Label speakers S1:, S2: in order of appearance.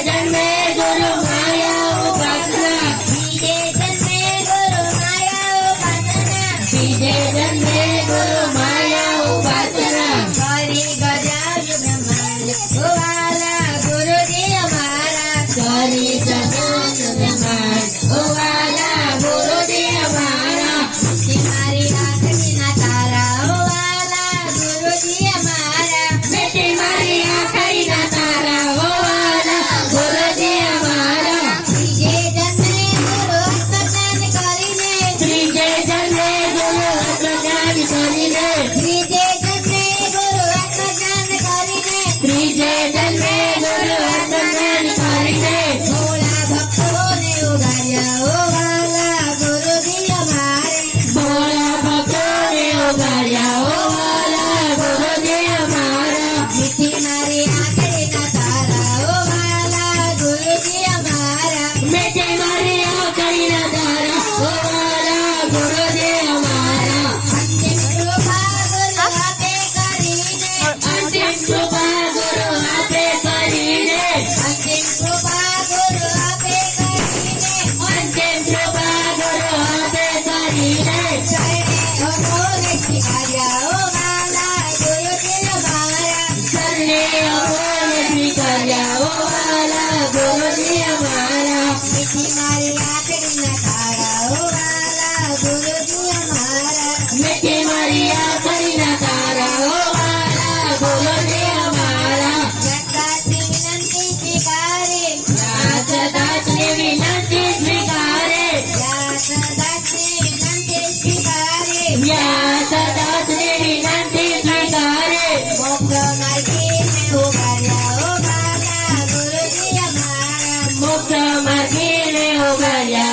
S1: जन्मे गुरु माया उपासना बीजे जन्मे गुरु माया उपासना बीजे जन्मे गुरु माया उपासना करी गजब ब्रह्मांड गोवाला गुरुजी हमारा करी गजब ब्रह्मांड गोवाला गुरुजी हमारा तुम्हारी आखरी ना तारा गोवाला गुरुजी हमारा तुम्हारी आखरी ना तारा गोवाला गुरुजी हमारा त्रीजे जन्मे गुरु अष्टज्ञान करीने त्रीजे जन्मे गुरु अष्टज्ञान करीने त्रीजे जन्मे गुरु अष्टज्ञान करीने त्रीजे जन्मे गुरु अष्टज्ञान करीने भोला भक्तों ने उगारिया गोवाला गुरुजी हमारे भोला भक्तों ने उगारिया गोवाला गुरुजी हमारा मीठी मारी आखरी ना तारा गोवाला गुरुजी हमारा मीठी मारी आखरी ना तारा गोवाला गुरुजी हमारा अंतिम कृपा गुरु आपे करीने अंतिम कृपा गुरु आपे करीने अंतिम कृपा गुरु आपे करीने अंतिम कृपा गुरु आपे करीने शरणे अमोघ शिकार्या गोवाला गुरुजी हमारा शरणे अमोघ शिकार्या गोवाला गुरुजी हमारा मीठी मारी आखरी ना तारा गोवाला गुरुजी हमारा मीठी मारी आखरी ना तारा गोवाला गुरुजी हमारा जगदाची विनंती स्वीकारे सदाची विनंती स्वीकारे सदाची विनंती स्वीकारे सदाची विनंती स्वीकारे मोक्ष मार्गी में उगारिया गोवाला गुरुजी हमारा मोक्ष मार्गी में उगारिया